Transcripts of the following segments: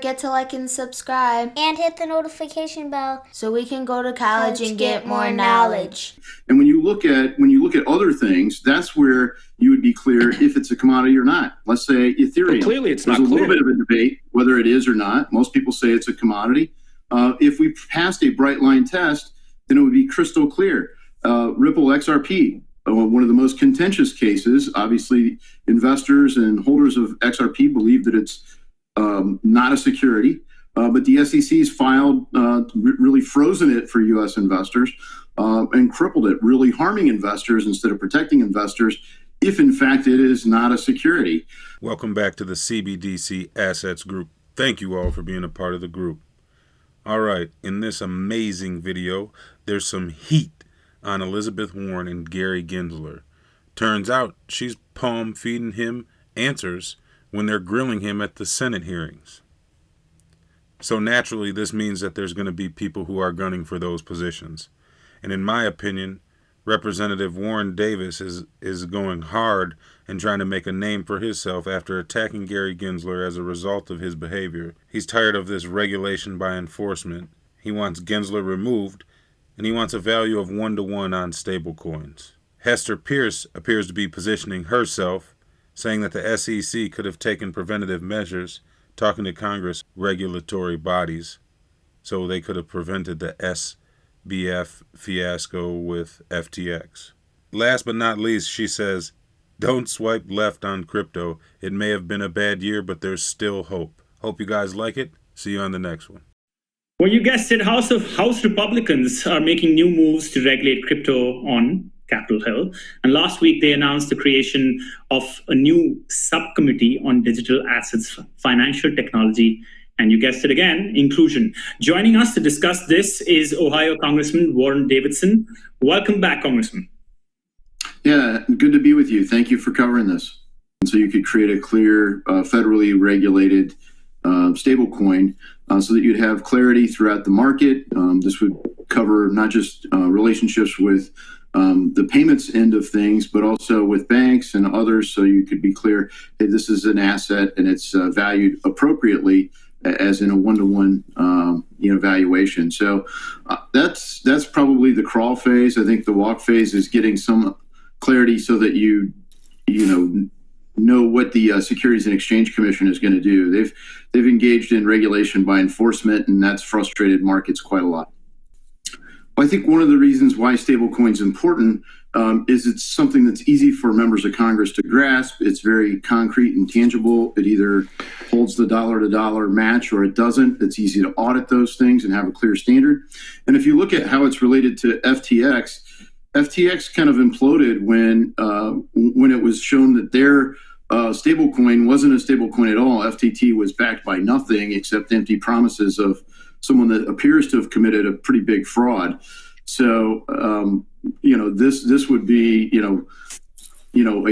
forget to like and subscribe. And hit the notification bell so we can go to college and get more knowledge. And when you look at other things, that's where you would be clear if it's a commodity or not. Let's say Ethereum. Well, clearly it's not clear. There's a little bit of a debate whether it is or not. Most people say it's a commodity. If we passed a bright line test, then it would be crystal clear. Ripple XRP, one of the most contentious cases. Obviously, investors and holders of XRP believe that it's not a security, but the SEC's filed, really frozen it for U.S. investors and crippled it, really harming investors instead of protecting investors if, in fact, it is not a security. Welcome back to the CBDC Assets Group. Thank you all for being a part of the group. All right, in this amazing video, there's some heat on Elizabeth Warren and Gary Gensler. Turns out she's palm feeding him answers when they're grilling him at the Senate hearings. So naturally, this means that there's going to be people who are gunning for those positions. And in my opinion, Representative Warren Davis is going hard and trying to make a name for himself after attacking Gary Gensler as a result of his behavior. He's tired of this regulation by enforcement. He wants Gensler removed, and he wants a value of 1-to-1 on stablecoins. Hester Peirce appears to be positioning herself, saying that the SEC could have taken preventative measures, talking to Congress regulatory bodies, so they could have prevented the SBF fiasco with FTX. Last but not least, she says, don't swipe left on crypto. It may have been a bad year, but there's still hope. Hope you guys like it. See you on the next one. Well, you guessed it, House Republicans are making new moves to regulate crypto on Capitol Hill. And last week, they announced the creation of a new subcommittee on digital assets, financial technology, and you guessed it again, inclusion. Joining us to discuss this is Ohio Congressman Warren Davidson. Welcome back, Congressman. Yeah, good to be with you. Thank you for covering this. And so you could create a clear, federally regulated stablecoin so that you'd have clarity throughout the market. This would cover not just relationships with the payments end of things, but also with banks and others, so you could be clear, hey, this is an asset and it's valued appropriately as in a 1-to-1 valuation. So that's probably the crawl phase. I think the walk phase is getting some clarity so that you know what the Securities and Exchange Commission is going to do. They've engaged in regulation by enforcement, and that's frustrated markets quite a lot. I think one of the reasons why stablecoin is important is it's something that's easy for members of Congress to grasp. It's very concrete and tangible. It either holds the dollar-to-dollar match or it doesn't. It's easy to audit those things and have a clear standard. And if you look at how it's related to FTX kind of imploded when it was shown that their stablecoin wasn't a stablecoin at all. FTT was backed by nothing except empty promises of someone that appears to have committed a pretty big fraud. So, this would be, a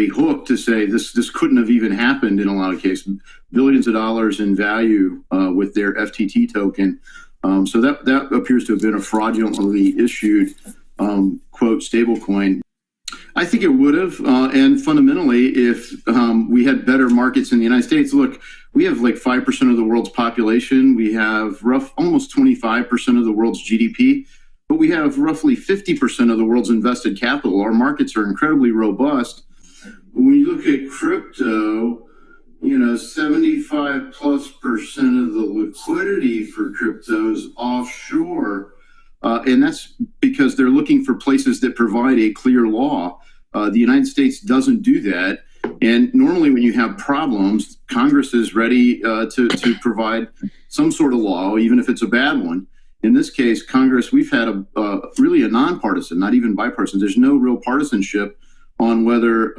hook to say this couldn't have even happened in a lot of cases. Billions of dollars in value with their FTT token. So that appears to have been a fraudulently issued, quote, stablecoin. I think it would have, and fundamentally, if we had better markets in the United States. Look, we have like 5% of the world's population. We have almost 25% of the world's GDP, but we have roughly 50% of the world's invested capital. Our markets are incredibly robust. When you look at crypto, 75+% of the liquidity for crypto is offshore. And that's because they're looking for places that provide a clear law. The United States doesn't do that. And normally when you have problems, Congress is ready to provide some sort of law, even if it's a bad one. In this case, Congress, we've had really a nonpartisan, not even bipartisan. There's no real partisanship on whether,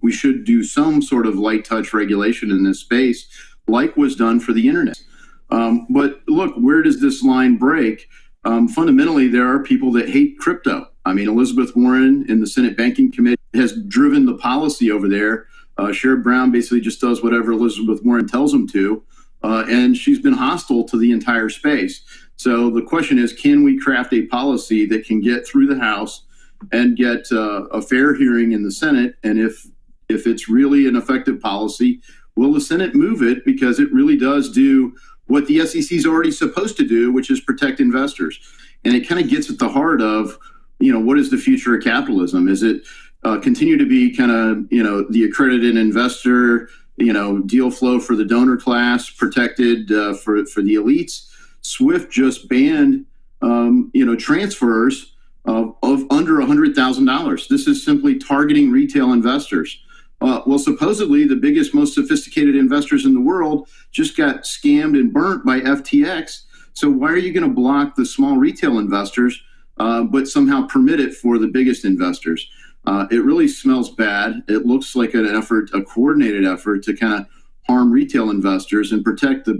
we should do some sort of light touch regulation in this space, like was done for the internet. But look, where does this line break? Fundamentally, there are people that hate crypto. I mean, Elizabeth Warren in the Senate Banking Committee has driven the policy over there. Sherrod Brown basically just does whatever Elizabeth Warren tells him to, and she's been hostile to the entire space. So the question is, can we craft a policy that can get through the House and get a fair hearing in the Senate? And if it's really an effective policy, will the Senate move it because it really does do what the SEC is already supposed to do, which is protect investors. And it kind of gets at the heart of, what is the future of capitalism? Is it continue to be kind of, the accredited investor, deal flow for the donor class, protected for the elites? SWIFT just banned, transfers of under $100,000. This is simply targeting retail investors. Well, supposedly the biggest, most sophisticated investors in the world just got scammed and burnt by FTX. So why are you going to block the small retail investors, but somehow permit it for the biggest investors? It really smells bad. It looks like a coordinated effort to kind of harm retail investors and protect the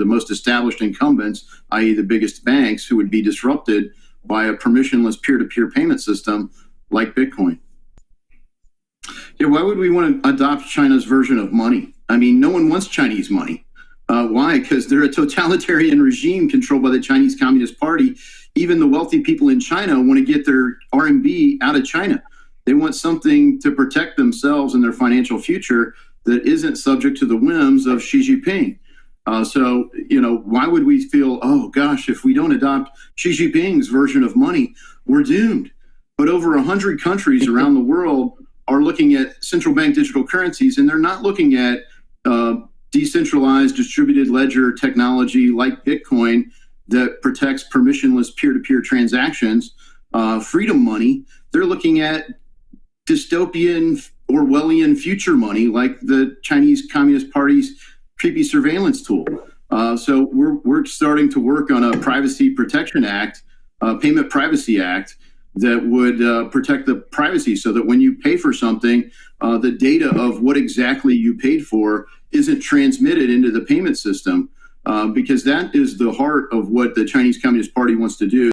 most established incumbents, i.e. the biggest banks, who would be disrupted by a permissionless peer-to-peer payment system like Bitcoin. Yeah, why would we want to adopt China's version of money? I mean, no one wants Chinese money. Why? Because they're a totalitarian regime controlled by the Chinese Communist Party. Even the wealthy people in China want to get their RMB out of China. They want something to protect themselves and their financial future that isn't subject to the whims of Xi Jinping. So, why would we feel, oh gosh, if we don't adopt Xi Jinping's version of money, we're doomed? But over 100 countries around the world are looking at central bank digital currencies, and they're not looking at decentralized distributed ledger technology like Bitcoin that protects permissionless peer-to-peer transactions, freedom money. They're looking at dystopian Orwellian future money like the Chinese Communist Party's creepy surveillance tool. So we're starting to work on a Privacy Protection Act, Payment Privacy Act, that would protect the privacy so that when you pay for something, the data of what exactly you paid for isn't transmitted into the payment system, because that is the heart of what the Chinese Communist Party wants to do.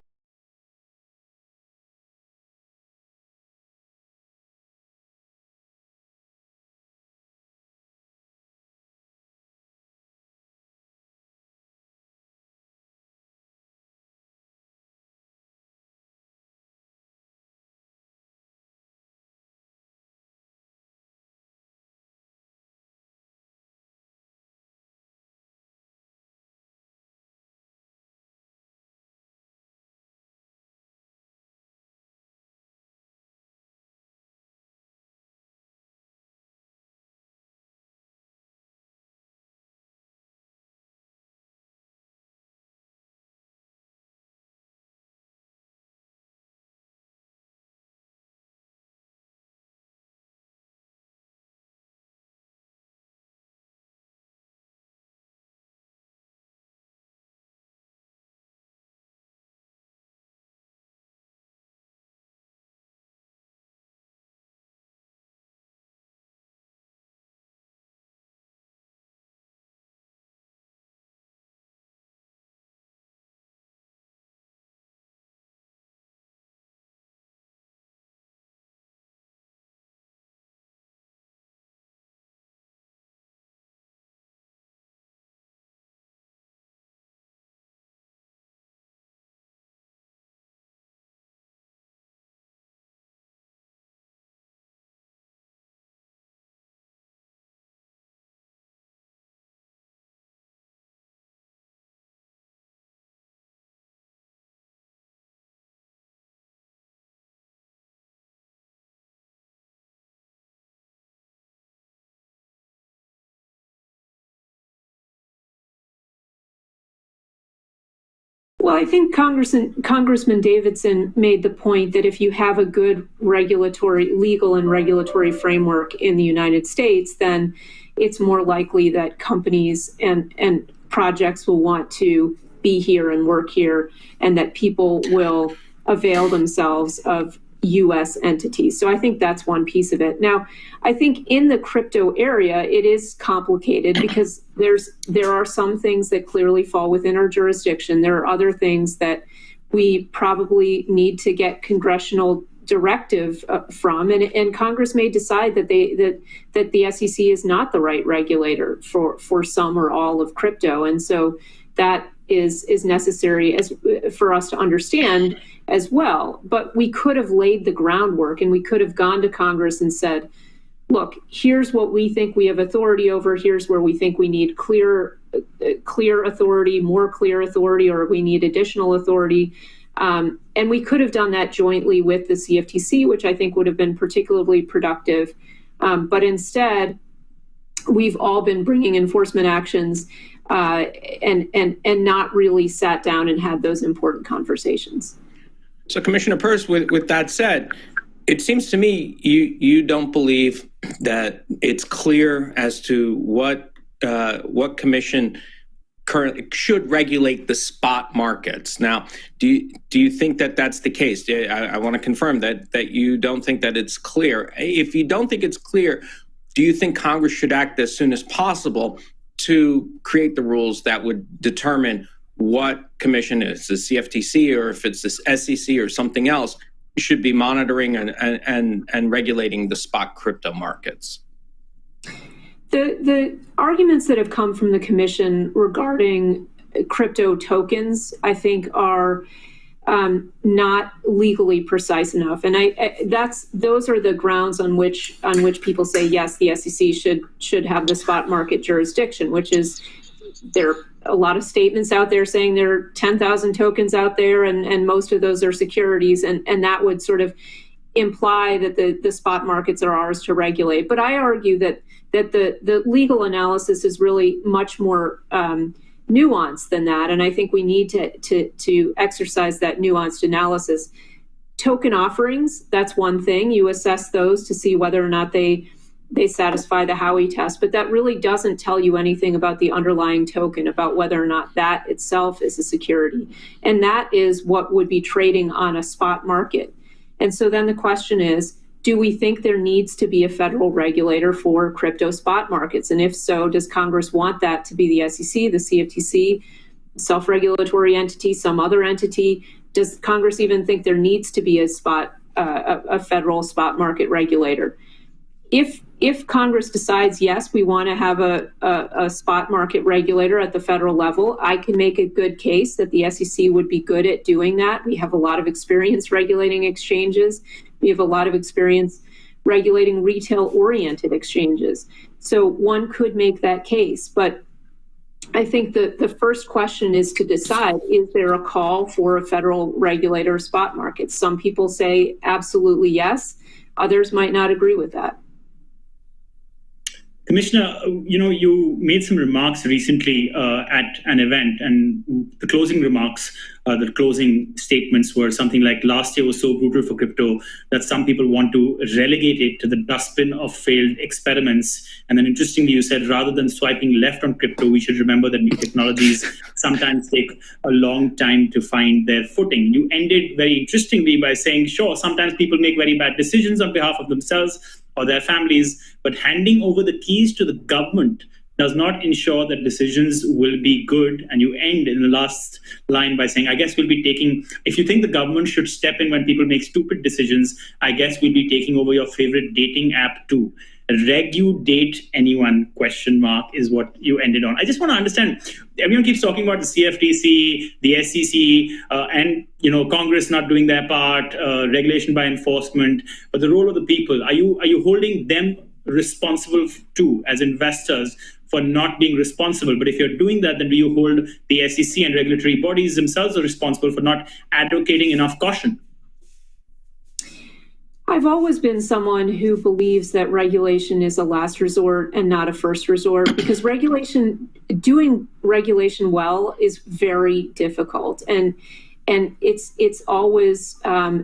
Well, I think Congressman Davidson made the point that if you have a good legal and regulatory framework in the United States, then it's more likely that companies and projects will want to be here and work here, and that people will avail themselves of U.S. entities. So I think that's one piece of it. Now, I think in the crypto area, it is complicated because there are some things that clearly fall within our jurisdiction. There are other things that we probably need to get congressional directive from, and Congress may decide that the SEC is not the right regulator for some or all of crypto, and so that is necessary for us to understand as well. But we could have laid the groundwork, and we could have gone to Congress and said, look, here's what we think we have authority over. Here's where we think we need clear authority, more clear authority, or we need additional authority. And we could have done that jointly with the CFTC, which I think would have been particularly productive. But instead, we've all been bringing enforcement actions and not really sat down and had those important conversations. So, Commissioner Peirce, with that said, it seems to me you don't believe that it's clear as to what commission currently should regulate the spot markets. Now, do you think that that's the case? I want to confirm that you don't think that it's clear. If you don't think it's clear, do you think Congress should act as soon as possible to create the rules that would determine what commission is, the CFTC, or if it's the SEC or something else, should be monitoring and regulating the spot crypto markets? The arguments that have come from the commission regarding crypto tokens, I think, are not legally precise enough, and those are the grounds on which people say yes, the SEC should have the spot market jurisdiction, which is there are a lot of statements out there saying there are 10,000 tokens out there, and most of those are securities, and that would sort of imply that the spot markets are ours to regulate. But I argue that the legal analysis is really much more nuanced than that, and I think we need to exercise that nuanced analysis. Token offerings, that's one thing. You assess those to see whether or not they satisfy the Howey test, but that really doesn't tell you anything about the underlying token, about whether or not that itself is a security. And that is what would be trading on a spot market. And so then the question is, do we think there needs to be a federal regulator for crypto spot markets? And if so, does Congress want that to be the SEC, the CFTC, self-regulatory entity, some other entity? Does Congress even think there needs to be a federal spot market regulator? If Congress decides, yes, we want to have a spot market regulator at the federal level, I can make a good case that the SEC would be good at doing that. We have a lot of experience regulating exchanges. We have a lot of experience regulating retail-oriented exchanges. So one could make that case. But I think the first question is to decide, is there a call for a federal regulator of spot markets? Some people say absolutely yes. Others might not agree with that. Commissioner, you made some remarks recently at an event, and the closing remarks, the closing statements were something like, last year was so brutal for crypto that some people want to relegate it to the dustbin of failed experiments. And then interestingly, you said, rather than swiping left on crypto, we should remember that new technologies sometimes take a long time to find their footing. You ended very interestingly by saying, sure, sometimes people make very bad decisions on behalf of themselves or their families, but handing over the keys to the government does not ensure that decisions will be good. And you end in the last line by saying, I guess we'll be taking, if you think the government should step in when people make stupid decisions, I guess we'll be taking over your favorite dating app too. Regu-date anyone, ? Is what you ended on. I just want to understand, everyone keeps talking about the CFTC, the SEC, and Congress not doing their part, regulation by enforcement, but the role of the people, are you holding them responsible too as investors for not being responsible? But if you're doing that, then do you hold the SEC and regulatory bodies themselves are responsible for not advocating enough caution? I've always been someone who believes that regulation is a last resort and not a first resort, because doing regulation well is very difficult, and it's always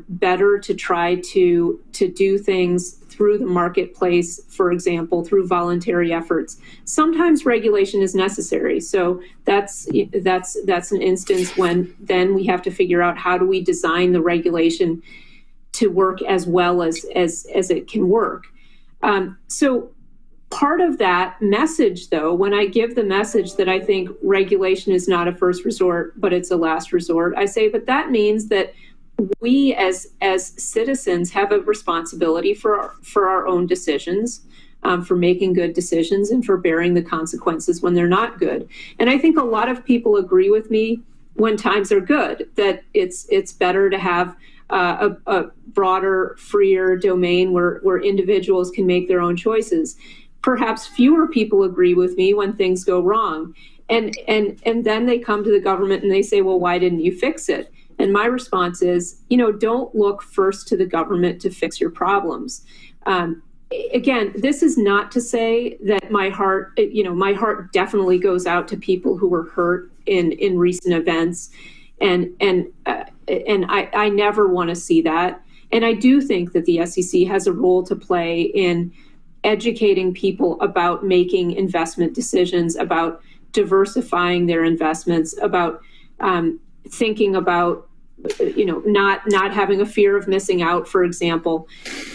better to try to do things through the marketplace, for example, through voluntary efforts. Sometimes regulation is necessary, so that's an instance when then we have to figure out, how do we design the regulation to work as well as it can work. So part of that message, though, when I give the message that I think regulation is not a first resort, but it's a last resort, I say, but that means that we as citizens have a responsibility for our own decisions, for making good decisions and for bearing the consequences when they're not good. And I think a lot of people agree with me when times are good, that it's better to have a broader, freer domain where individuals can make their own choices. Perhaps fewer people agree with me when things go wrong. And then they come to the government and they say, well, why didn't you fix it? And my response is, don't look first to the government to fix your problems. Again, this is not to say that my heart definitely goes out to people who were hurt in recent events. And I never want to see that. And I do think that the SEC has a role to play in educating people about making investment decisions, about diversifying their investments, about thinking about, not having a fear of missing out, for example.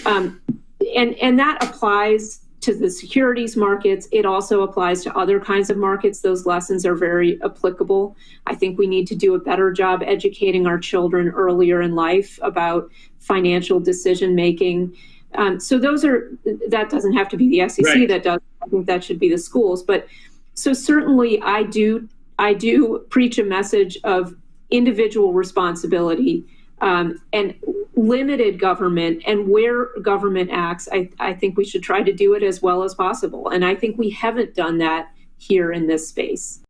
And that applies to the securities markets. It also applies to other kinds of markets. Those lessons are very applicable. I think we need to do a better job educating our children earlier in life about financial decision making. So that doesn't have to be the SEC. Right. I think that should be the schools. But so certainly I do preach a message of individual responsibility and limited government, and where government acts, I think we should try to do it as well as possible. And I think we haven't done that here in this space.